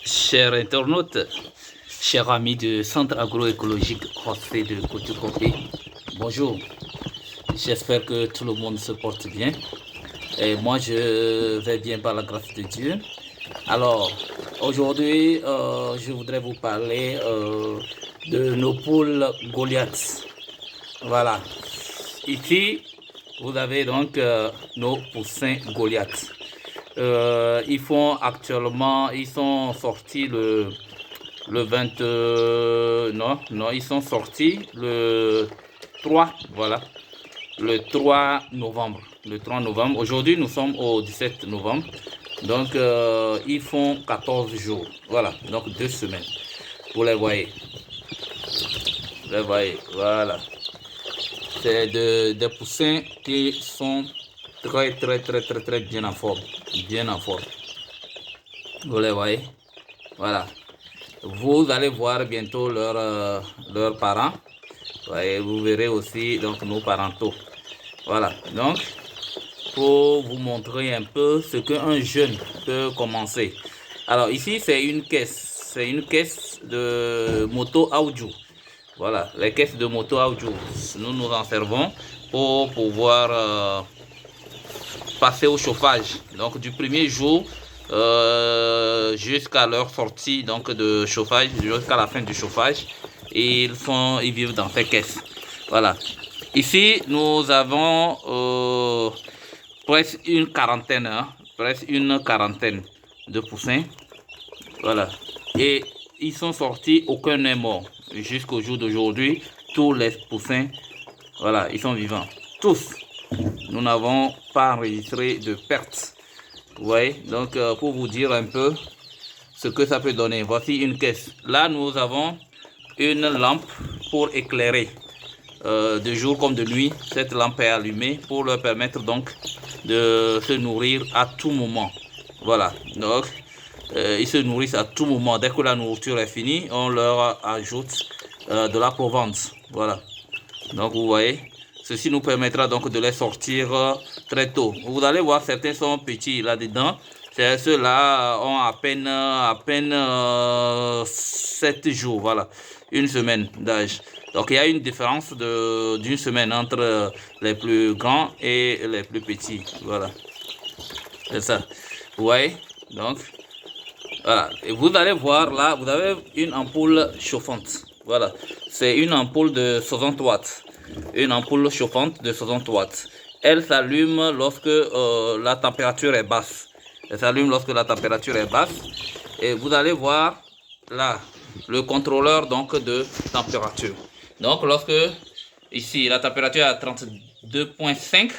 Chers internautes, chers amis du Centre agroécologique José de Koutoukopé, bonjour. J'espère que tout le monde se porte bien. Et moi, je vais bien par la grâce de Dieu. Alors, aujourd'hui, je voudrais vous parler de nos poules Goliath. Voilà. Ici, vous avez donc nos poussins Goliath. Ils sont sortis le 20, non, ils sont sortis le 3, voilà, le 3 novembre. Le 3 novembre. Aujourd'hui, nous sommes au 17 novembre. Donc, ils font 14 jours. Voilà, donc 2 semaines. Vous les voyez. Vous les voyez, voilà. C'est des poussins qui sont très bien en forme. Bien en forme. Vous les voyez. Voilà. Vous allez voir bientôt leurs parents. Et vous verrez aussi donc nos parentaux. Voilà. Donc, pour vous montrer un peu ce qu'un jeune peut commencer. Alors ici, c'est une caisse. C'est une caisse de moto audio. Voilà, les caisses de moto audio. Nous en servons pour pouvoir passer au chauffage. Donc du premier jour jusqu'à leur sortie donc de chauffage, jusqu'à la fin du chauffage, ils vivent dans ces caisses. Voilà. Ici, nous avons presque une quarantaine, de poussins. Voilà. Et ils sont sortis, aucun n'est mort. Jusqu'au jour d'aujourd'hui, tous les poussins, voilà, ils sont vivants. Tous. Nous n'avons pas enregistré de pertes. Vous voyez, donc pour vous dire un peu ce que ça peut donner. Voici une caisse. Là, nous avons une lampe pour éclairer. De jour comme de nuit, cette lampe est allumée pour leur permettre donc de se nourrir à tout moment. Voilà, donc ils se nourrissent à tout moment. Dès que la nourriture est finie, on leur ajoute de la provence. Voilà, donc vous voyez, ceci nous permettra donc de les sortir très tôt. Vous allez voir, certains sont petits là-dedans. Ceux-là ont à peine 7 jours, voilà, une semaine d'âge. Donc il y a une différence d'une semaine entre les plus grands et les plus petits. Voilà. C'est ça. Vous voyez? Donc, voilà. Et vous allez voir là, vous avez une ampoule chauffante. Voilà. C'est une ampoule de 60 watts. Une ampoule chauffante de 60 watts. Elle s'allume lorsque la température est basse. Elle s'allume lorsque la température est basse. Et vous allez voir là, le contrôleur donc de température. Donc lorsque ici la température est à 32,5,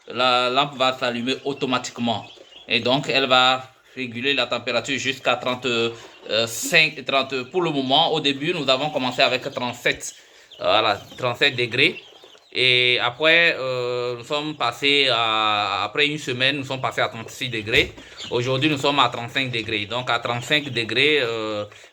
la lampe va s'allumer automatiquement. Et donc elle va réguler la température jusqu'à 35, 30. Pour le moment, au début, nous avons commencé avec 37. Voilà, 37 degrés. Et après, nous sommes passés après une semaine, nous sommes passés à 36 degrés. Aujourd'hui, nous sommes à 35 degrés. Donc, à 35 degrés,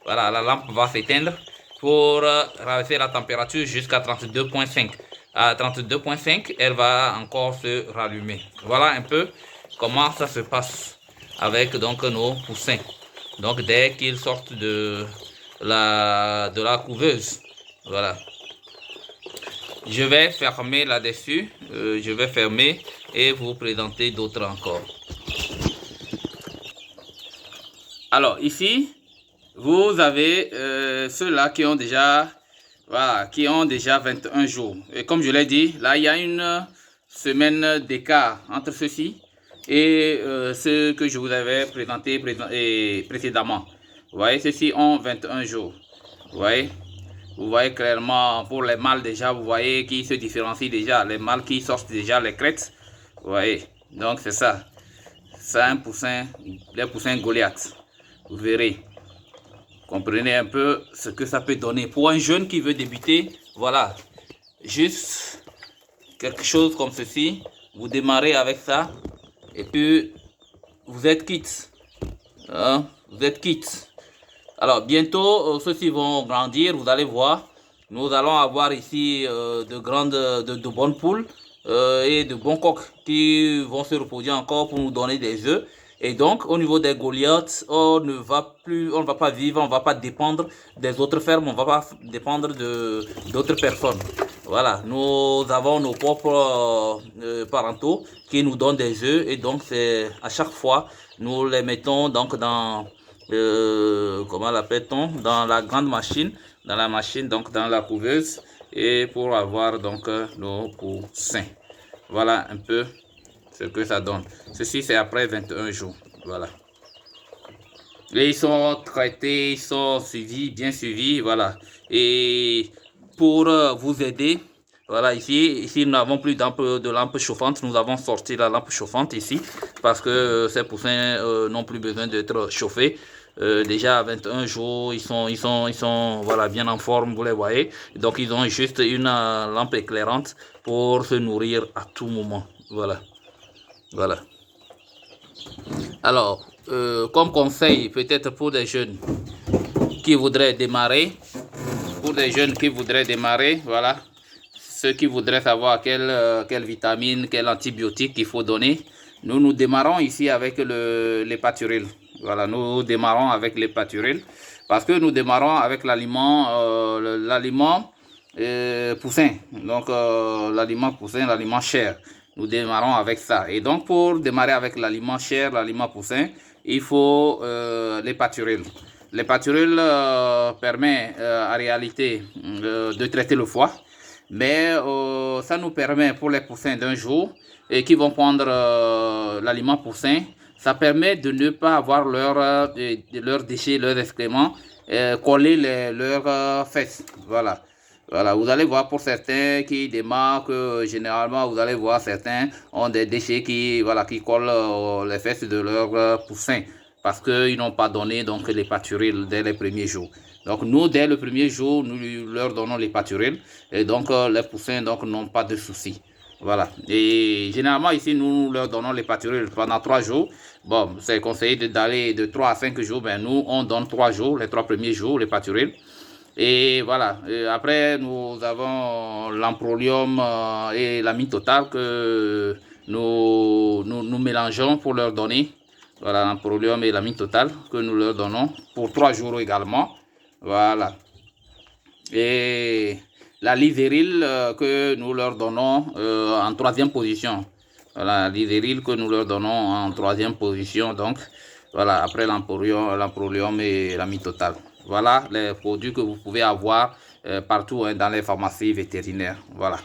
voilà, la lampe va s'éteindre pour rabaisser la température jusqu'à 32,5. À 32,5, elle va encore se rallumer. Voilà un peu comment ça se passe avec donc nos poussins. Donc, dès qu'ils sortent de la couveuse, voilà. Je vais fermer là-dessus, je vais fermer et vous présenter d'autres encore. Alors ici, vous avez ceux-là qui ont déjà, voilà, qui ont déjà 21 jours. Et comme je l'ai dit, là il y a une semaine d'écart entre ceux-ci et ceux que je vous avais présentés précédemment. Vous voyez, ceux-ci ont 21 jours. Vous voyez? Vous voyez clairement pour les mâles déjà, vous voyez qui se différencient déjà, les mâles qui sortent déjà les crêtes. Vous voyez, donc c'est ça. C'est un poussin, les poussins Goliath. Vous verrez. Comprenez un peu ce que ça peut donner. Pour un jeune qui veut débuter, voilà. Juste quelque chose comme ceci. Vous démarrez avec ça. Et puis, vous êtes quitte. Hein? Vous êtes quitte. Alors bientôt, ceux-ci vont grandir, vous allez voir. Nous allons avoir ici de bonnes poules et de bons coqs qui vont se reproduire encore pour nous donner des œufs. Et donc, au niveau des Goliaths, on ne va pas vivre, on ne va pas dépendre des autres fermes, on ne va pas dépendre d'autres personnes. Voilà, nous avons nos propres parentaux qui nous donnent des œufs et donc c'est à chaque fois nous les mettons donc dans comment l'appelle-t-on, dans la grande machine, donc dans la couveuse et pour avoir donc nos poussins. Voilà un peu ce que ça donne. Ceci c'est après 21 jours. Voilà. Et ils sont traités, ils sont suivis, bien suivis, voilà. Et pour vous aider, voilà, ici nous n'avons plus de lampe chauffante, nous avons sorti la lampe chauffante ici, parce que ces poussins n'ont plus besoin d'être chauffés. Déjà à 21 jours, ils sont voilà, bien en forme, vous les voyez. Donc ils ont juste une lampe éclairante pour se nourrir à tout moment. Voilà. Voilà. Alors, comme conseil, peut-être pour des jeunes qui voudraient démarrer, voilà, ceux qui voudraient savoir quelle vitamine, quel antibiotique il faut donner, nous démarrons ici avec les pâtureries. Voilà, nous démarrons avec les pâtureries parce que nous démarrons avec l'aliment poussin, donc l'aliment poussin, l'aliment chair. Nous démarrons avec ça. Et donc, pour démarrer avec l'aliment chair, l'aliment poussin, il faut les pâtureries. Les pâtureries permettent en réalité de traiter le foie, mais ça nous permet pour les poussins d'un jour et qui vont prendre l'aliment poussin, ça permet de ne pas avoir leurs déchets, leurs excréments coller leurs fesses. Voilà. Voilà, vous allez voir pour certains qui démarquent, généralement vous allez voir certains ont des déchets qui collent les fesses de leurs poussins parce qu'ils n'ont pas donné donc les pâtureries dès les premiers jours. Donc nous, dès le premier jour, nous leur donnons les pâtureries et donc les poussins donc n'ont pas de soucis. Voilà. Et généralement ici, nous leur donnons les pâtureries pendant 3 jours. Bon, c'est conseillé d'aller de 3 à 5 jours. Ben nous, on donne 3 jours, les 3 premiers jours, les pâtureries. Et voilà, après nous avons l'amprolium et l'amine totale que nous mélangeons pour leur donner. Voilà, l'amprolium et l'amine totale que nous leur donnons pour 3 jours également. Voilà. Et la lisérile que nous leur donnons en 3e position. Voilà, la lisérile que nous leur donnons en 3e position. Donc, voilà, après l'amprolium et l'amine totale. Voilà les produits que vous pouvez avoir partout hein, dans les pharmacies vétérinaires. Voilà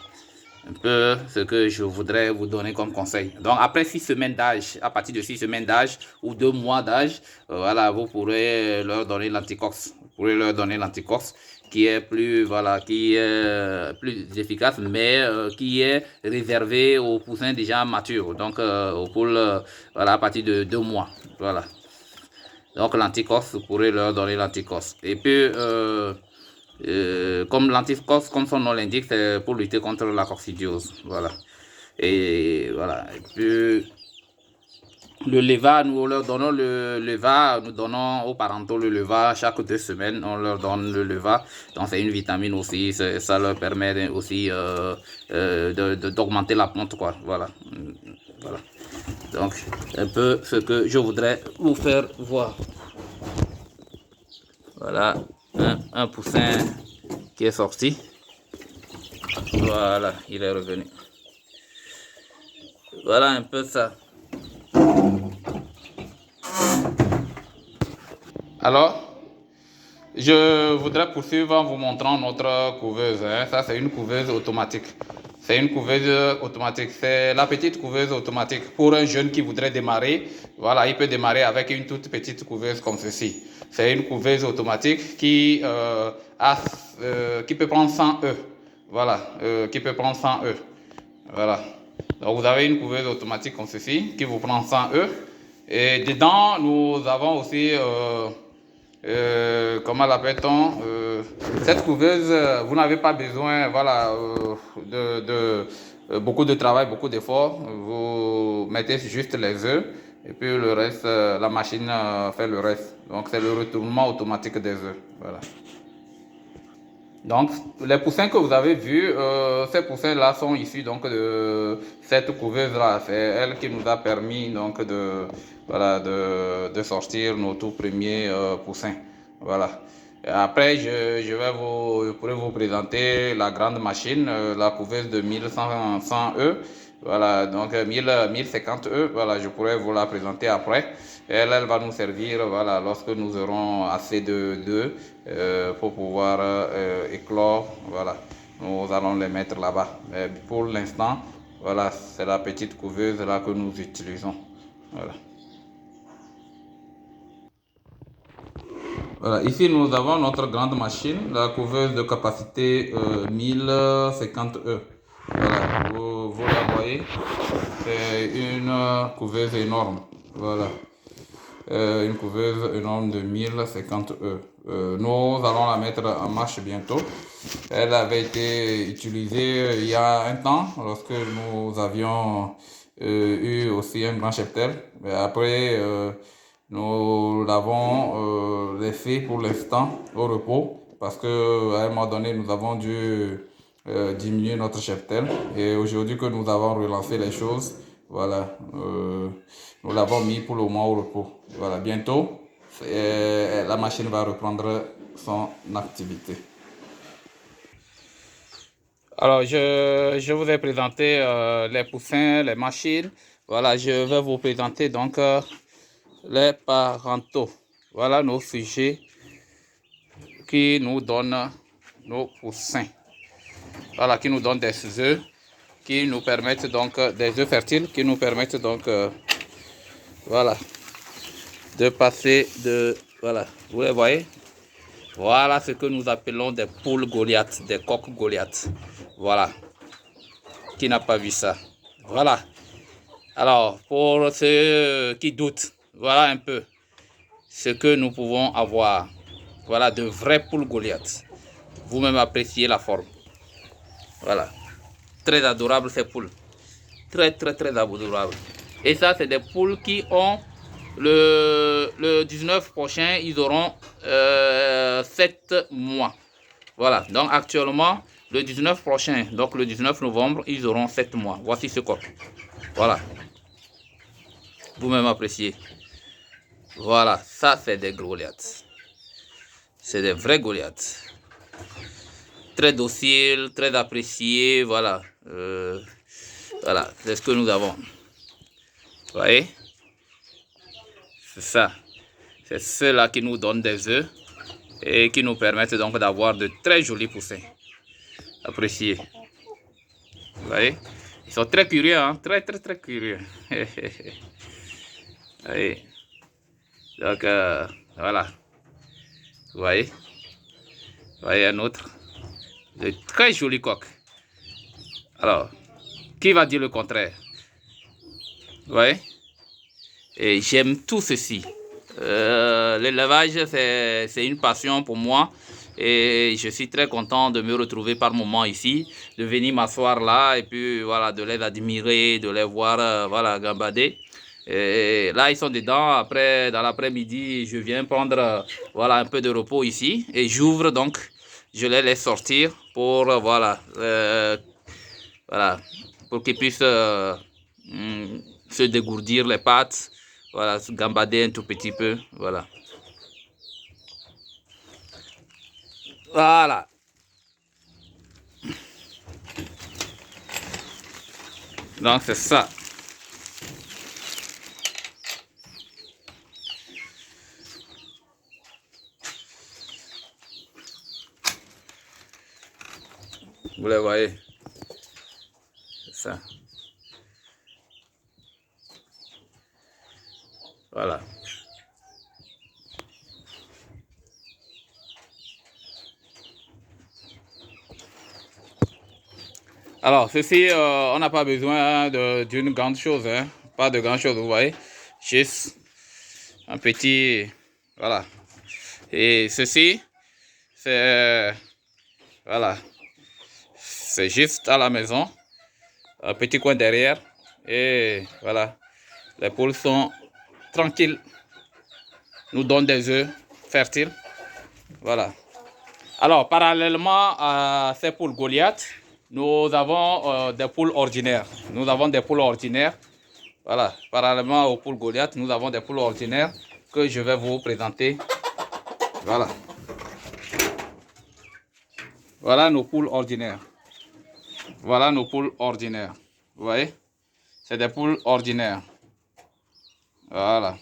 un peu ce que je voudrais vous donner comme conseil. Donc après 6 semaines d'âge, à partir de 6 semaines d'âge ou 2 mois d'âge, voilà, vous pourrez leur donner l'anticox. Vous pourrez leur donner l'anticox qui est plus plus efficace, mais qui est réservé aux poussins déjà matures. Donc aux poules, voilà, à partir de 2 mois. Voilà. Donc l'anticox, vous pourrez leur donner l'anticox. Et puis comme l'anticox, comme son nom l'indique, c'est pour lutter contre la coccidiose. Voilà. Et voilà. Et puis, le leva, nous leur donnons le leva, nous donnons aux parentaux le leva chaque 2 semaines, on leur donne le leva. Donc c'est une vitamine aussi, ça leur permet aussi d'augmenter la ponte, quoi. Voilà. Voilà. Donc un peu ce que je voudrais vous faire voir. Voilà, un poussin qui est sorti. Voilà, il est revenu. Voilà un peu ça. Alors, je voudrais poursuivre en vous montrant notre couveuse. Hein. Ça, c'est une couveuse automatique. C'est une couveuse automatique. C'est la petite couveuse automatique. Pour un jeune qui voudrait démarrer, voilà, il peut démarrer avec une toute petite couveuse comme ceci. C'est une couveuse automatique qui peut prendre 100 œufs. Voilà, qui peut prendre 100 œufs. Voilà. Donc vous avez une couveuse automatique comme ceci qui vous prend 100 œufs. Et dedans, nous avons aussi comment l'appelle-t-on cette couveuse, vous n'avez pas besoin voilà, de beaucoup de travail, beaucoup d'efforts. Vous mettez juste les œufs et puis le reste, la machine fait le reste. Donc c'est le retournement automatique des œufs. Voilà. Donc, les poussins que vous avez vus, ces poussins-là sont issus donc de cette couveuse-là. C'est elle qui nous a permis donc voilà, de sortir nos tout premiers poussins. Voilà. Et après, je pourrais vous présenter la grande machine, la couveuse de 1100 E. Voilà, donc 1050 E. Voilà, je pourrais vous la présenter après. Elle va nous servir, voilà, lorsque nous aurons assez d'œufs pour pouvoir éclore. Voilà, nous allons les mettre là-bas. Mais pour l'instant, voilà, c'est la petite couveuse là que nous utilisons. Voilà. Voilà, ici nous avons notre grande machine, la couveuse de capacité 1050 E. Voilà, vous la voyez, c'est une couveuse énorme. Voilà. Une couveuse énorme de 1050 E. Nous allons la mettre en marche bientôt. Elle avait été utilisée il y a un temps lorsque nous avions eu aussi un grand cheptel. Mais après, nous l'avons laissé pour l'instant au repos parce que à un moment donné, nous avons dû diminuer notre cheptel. Et aujourd'hui que nous avons relancé les choses, voilà, nous l'avons mis pour le moment au repos. Voilà, bientôt, la machine va reprendre son activité. Alors, je vous ai présenté les poussins, les machines. Voilà, je vais vous présenter donc les parentaux. Voilà nos sujets qui nous donnent nos poussins. Voilà, qui nous donnent des œufs, qui nous permettent donc des œufs fertiles, qui nous permettent donc voilà, de passer de, voilà, vous les voyez, voilà ce que nous appelons des poules Goliath, des coqs Goliath. Voilà, qui n'a pas vu ça? Voilà. Alors, pour ceux qui doutent, voilà un peu ce que nous pouvons avoir. Voilà, de vraies poules Goliath. Vous-même appréciez la forme. Voilà. Très adorable ces poules. Très, très, très adorable. Et ça, c'est des poules qui ont le 19 prochain, ils auront 7 mois. Voilà, donc actuellement, le 19 prochain, donc le 19 novembre, ils auront 7 mois. Voici ce coq. Voilà. Vous-même appréciez. Voilà, ça c'est des Goliaths. C'est des vrais Goliaths. Très dociles, très appréciés, voilà. Voilà, c'est ce que nous avons. Vous voyez? C'est ça. C'est ceux-là qui nous donnent des œufs et qui nous permettent donc d'avoir de très jolis poussins. Appréciés. Vous voyez? Ils sont très curieux, hein? Très, très, très curieux. Vous voyez? Donc, voilà. Vous voyez? Vous voyez un autre. De très jolis coqs. Alors, qui va dire le contraire? Vous voyez? Et j'aime tout ceci. L'élevage, c'est une passion pour moi. Et je suis très content de me retrouver par moment ici, de venir m'asseoir là et puis voilà, de les admirer, de les voir voilà, gambader. Et là, ils sont dedans. Après, dans l'après-midi, je viens prendre voilà, un peu de repos ici et j'ouvre donc, je les laisse sortir pour voilà, voilà, pour qu'ils puissent se dégourdir les pattes, voilà, se gambader un tout petit peu, voilà. Voilà. Donc c'est ça. Vous les voyez. C'est ça. Voilà. Alors, ceci, on n'a pas besoin d'une grande chose, hein. Pas de grande chose, vous voyez. Juste un petit, voilà. Et ceci, c'est, voilà, c'est juste à la maison, un petit coin derrière. Et voilà, les poules sont tranquilles, nous donnent des œufs fertiles. Voilà. Alors, parallèlement à ces poules Goliath, nous avons des poules ordinaires. Nous avons des poules ordinaires. Voilà, parallèlement aux poules Goliath, nous avons des poules ordinaires que je vais vous présenter. Voilà. Voilà nos poules ordinaires. Voilà nos poules ordinaires. Vous voyez? C'est des poules ordinaires. Voilà.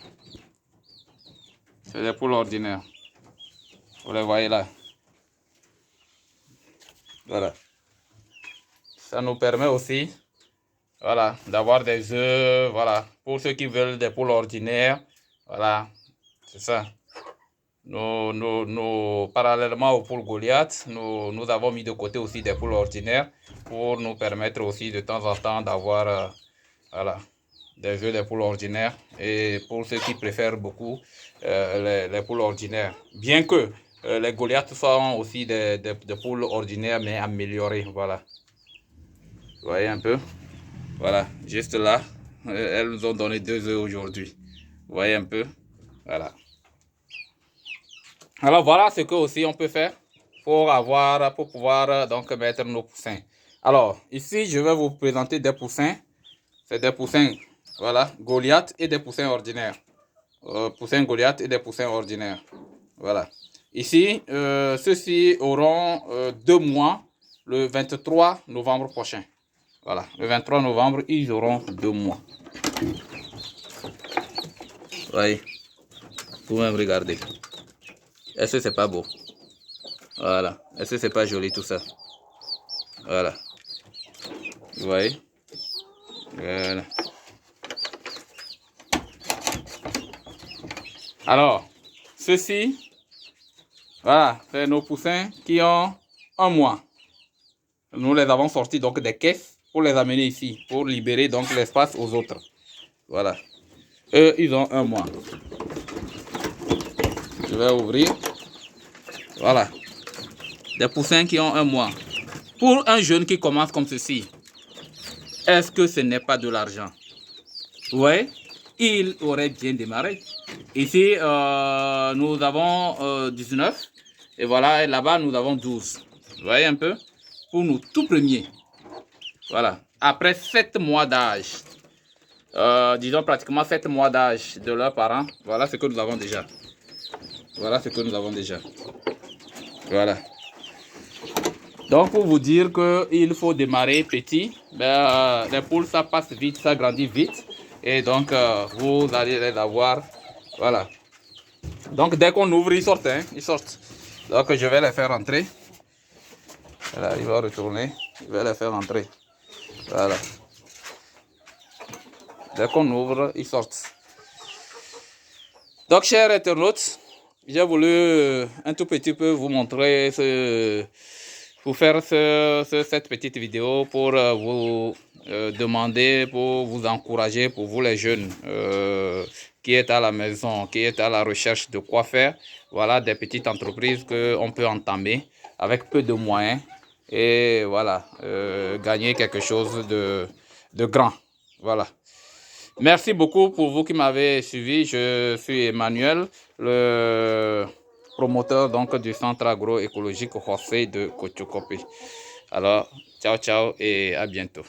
C'est des poules ordinaires. Vous les voyez là. Voilà. Ça nous permet aussi, voilà, d'avoir des œufs. Voilà. Pour ceux qui veulent des poules ordinaires. Voilà. C'est ça. Parallèlement aux poules Goliath, nous avons mis de côté aussi des poules ordinaires pour nous permettre aussi de temps en temps d'avoir voilà, des œufs de poules ordinaires. Et pour ceux qui préfèrent beaucoup les poules ordinaires, bien que les Goliath sont aussi des poules ordinaires mais améliorées. Voilà, vous voyez un peu, voilà, juste là, elles nous ont donné 2 œufs aujourd'hui. Vous voyez un peu, voilà. Alors voilà ce que aussi on peut faire pour pouvoir donc mettre nos poussins. Alors ici je vais vous présenter des poussins. C'est des poussins, voilà, Goliath et des poussins ordinaires. Poussins Goliath et des poussins ordinaires. Voilà. Ici, ceux-ci auront 2 mois le 23 novembre prochain. Voilà, le 23 novembre, ils auront 2 mois. Voyez, vous même regarder. Est-ce que c'est pas beau? Voilà. Est-ce que c'est pas joli tout ça? Voilà. Vous voyez? Voilà. Alors, ceci, voilà, c'est nos poussins qui ont 1 mois. Nous les avons sortis donc des caisses pour les amener ici, pour libérer donc l'espace aux autres. Voilà. Eux, ils ont 1 mois. Je vais ouvrir. Voilà. Des poussins qui ont 1 mois. Pour un jeune qui commence comme ceci, est-ce que ce n'est pas de l'argent? Vous voyez? Il aurait bien démarré. Ici, nous avons 19. Et voilà, là-bas, nous avons 12. Vous voyez un peu? Pour nous tout premiers. Voilà. Après 7 mois d'âge, disons pratiquement 7 mois d'âge de leurs parents, voilà ce que nous avons déjà. Voilà ce que nous avons déjà. Voilà. Donc pour vous dire qu'il faut démarrer petit, ben, les poules ça passe vite, ça grandit vite. Et donc vous allez les avoir. Voilà. Donc dès qu'on ouvre, ils sortent. Hein, ils sortent. Donc je vais les faire entrer. Voilà, il va retourner. Je vais les faire entrer. Voilà. Dès qu'on ouvre, ils sortent. Donc, chers internautes, j'ai voulu un tout petit peu vous montrer, pour faire cette petite vidéo pour vous demander, pour vous encourager, pour vous les jeunes qui êtes à la maison, qui êtes à la recherche de quoi faire. Voilà des petites entreprises qu'on peut entamer avec peu de moyens et voilà, gagner quelque chose de grand. Voilà. Merci beaucoup pour vous qui m'avez suivi. Je suis Emmanuel, le promoteur donc du centre agroécologique José de Kochokopi. Alors, ciao, ciao et à bientôt.